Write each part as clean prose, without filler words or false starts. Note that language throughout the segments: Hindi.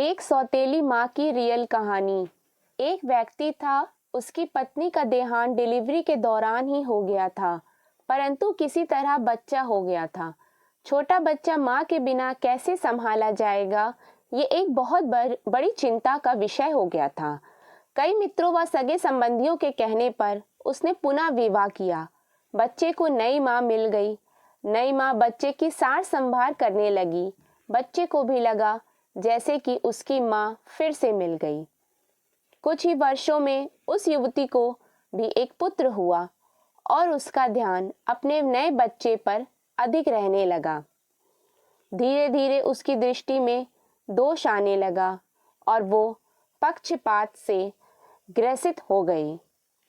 एक सौतेली माँ की रियल कहानी। एक व्यक्ति था, उसकी पत्नी का देहांत डिलीवरी के दौरान ही हो गया था, परंतु किसी तरह बच्चा हो गया था। छोटा बच्चा माँ के बिना कैसे संभाला जाएगा, ये एक बहुत बड़ी चिंता का विषय हो गया था। कई मित्रों व सगे संबंधियों के कहने पर उसने पुनः विवाह किया। बच्चे को नई माँ मिल गई। नई माँ बच्चे की सार संभाल करने लगी। बच्चे को भी लगा जैसे कि उसकी माँ फिर से मिल गई। कुछ ही वर्षों में उस युवती को भी एक पुत्र हुआ और उसका ध्यान अपने नए बच्चे पर अधिक रहने लगा। धीरे धीरे उसकी दृष्टि में दोष आने लगा और वो पक्षपात से ग्रसित हो गई।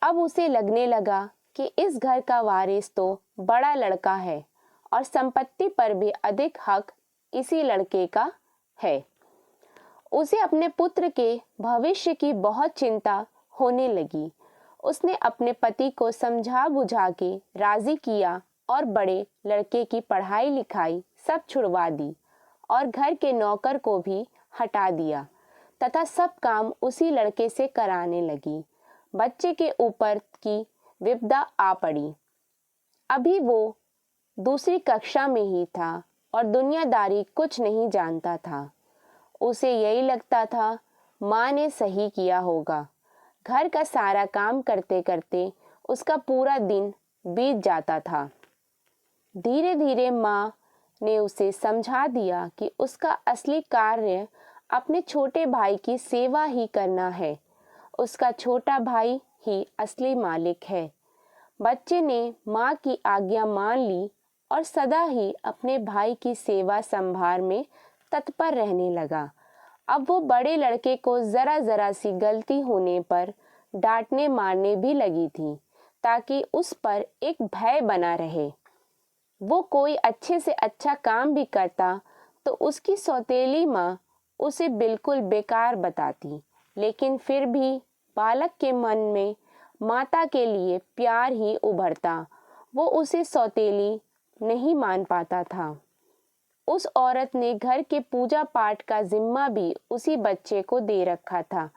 अब उसे लगने लगा कि इस घर का वारिस तो बड़ा लड़का है और संपत्ति पर भी अधिक हक इसी लड़के का है। उसे अपने पुत्र के भविष्य की बहुत चिंता होने लगी। उसने अपने पति को समझा बुझा के राजी किया और बड़े लड़के की पढ़ाई लिखाई सब छुड़वा दी और घर के नौकर को भी हटा दिया तथा सब काम उसी लड़के से कराने लगी। बच्चे के ऊपर की विपदा आ पड़ी। अभी वो दूसरी कक्षा में ही था और दुनियादारी कुछ नहीं जानता था। उसे यही लगता था माँ ने सही किया होगा। घर का सारा काम करते करते उसका पूरा दिन बीत जाता था। धीरे धीरे माँ ने उसे समझा दिया कि उसका असली कार्य अपने छोटे भाई की सेवा ही करना है। उसका छोटा भाई ही असली मालिक है। बच्चे ने माँ की आज्ञा मान ली और सदा ही अपने भाई की सेवा संभाल में तत्पर रहने लगा। अब वो बड़े लड़के को जरा जरा सी गलती होने पर डांटने मारने भी लगी थी ताकि उस पर एक भय बना रहे। वो कोई अच्छे से अच्छा काम भी करता तो उसकी सौतेली माँ उसे बिल्कुल बेकार बताती, लेकिन फिर भी बालक के मन में माता के लिए प्यार ही उभरता। वो उसे सौतेली नहीं मान पाता था। उस औरत ने घर के पूजा पाठ का जिम्मा भी उसी बच्चे को दे रखा था।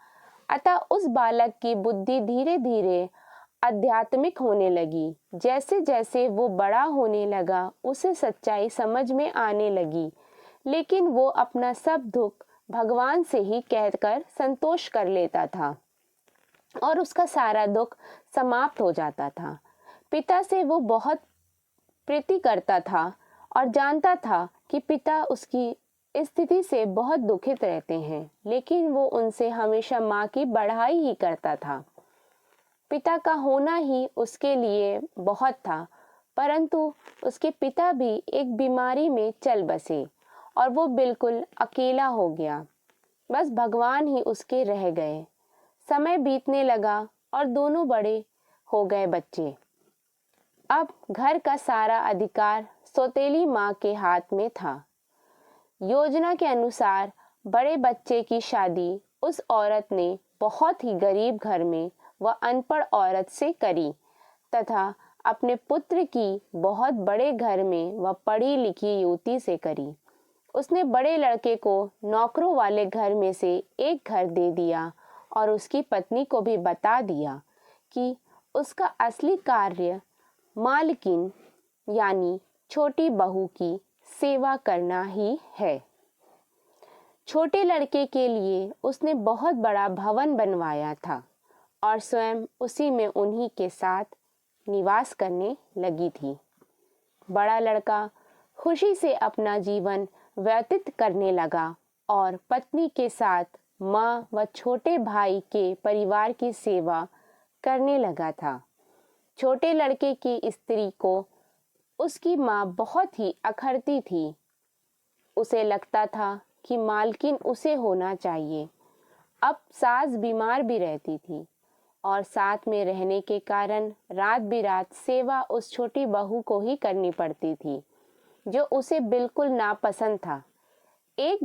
अतः उस बालक की बुद्धि धीरे धीरे आध्यात्मिक होने लगी। जैसे जैसे वो बड़ा होने लगा उसे सच्चाई समझ में आने लगी, लेकिन वो अपना सब दुख भगवान से ही कहकर संतोष कर लेता था और उसका सारा दुख समाप्त हो जाता था। पिता से वो बहुत प्रीति करता था और जानता था कि पिता उसकी स्थिति से बहुत दुखित रहते हैं, लेकिन वो उनसे हमेशा माँ की बढ़ाई ही करता था। पिता का होना ही उसके लिए बहुत था, परंतु उसके पिता भी एक बीमारी में चल बसे और वो बिल्कुल अकेला हो गया। बस भगवान ही उसके रह गए। समय बीतने लगा और दोनों बड़े हो गए बच्चे। अब घर का सारा अधिकार सौतेली माँ के हाथ में था। योजना के अनुसार बड़े बच्चे की शादी उस औरत ने बहुत ही गरीब घर में व अनपढ़ औरत से करी तथा अपने पुत्र की बहुत बड़े घर में व पढ़ी लिखी युवती से करी। उसने बड़े लड़के को नौकरों वाले घर में से एक घर दे दिया और उसकी पत्नी को भी बता दिया कि उसका असली कार्य मालकिन यानी छोटी बहू की सेवा करना ही है। छोटे लड़के के लिए उसने बहुत बड़ा भवन बनवाया था और स्वयं उसी में उन्हीं के साथ निवास करने लगी थी। बड़ा लड़का खुशी से अपना जीवन व्यतीत करने लगा और पत्नी के साथ माँ व छोटे भाई के परिवार की सेवा करने लगा था। छोटे लड़के की स्त्री को उसकी माँ बहुत ही अखरती थी। उसे लगता था कि मालकिन उसे होना चाहिए। अब सास बीमार भी रहती थी और साथ में रहने के कारण रात बिरात सेवा उस छोटी बहू को ही करनी पड़ती थी, जो उसे बिल्कुल नापसंद था। एक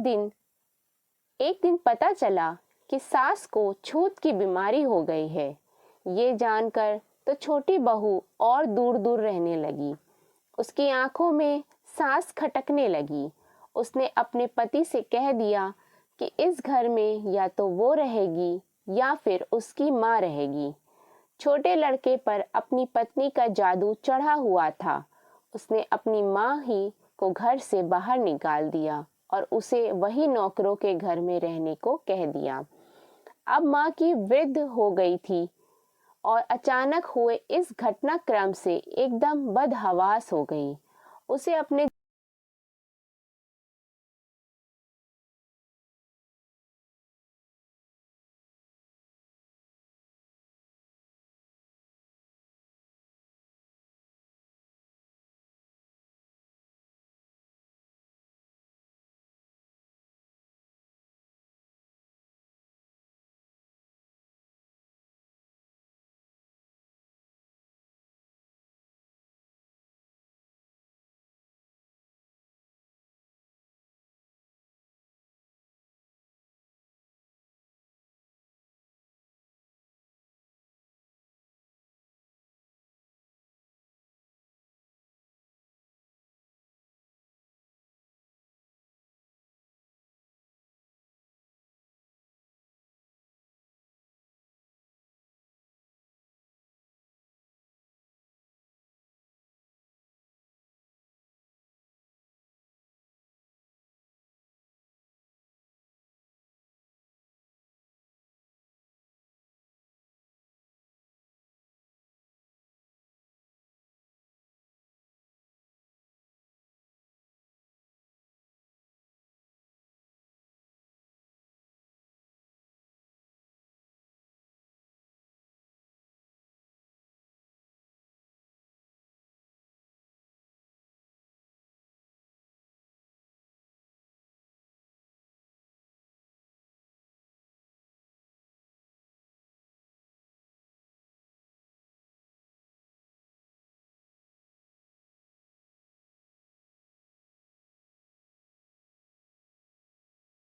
दिन पता चला कि सास को छूत की बीमारी हो गई है। ये जानकर तो छोटी बहू और दूर दूर रहने लगी। उसकी आंखों में सांस खटकने लगी। उसने अपने पति से कह दिया कि इस घर में या तो वो रहेगी या फिर उसकी माँ रहेगी। छोटे लड़के पर अपनी पत्नी का जादू चढ़ा हुआ था। उसने अपनी माँ ही को घर से बाहर निकाल दिया और उसे वही नौकरों के घर में रहने को कह दिया। अब माँ की वृद्ध हो गई थी और अचानक हुए इस घटनाक्रम से एकदम बदहवास हो गई। उसे अपने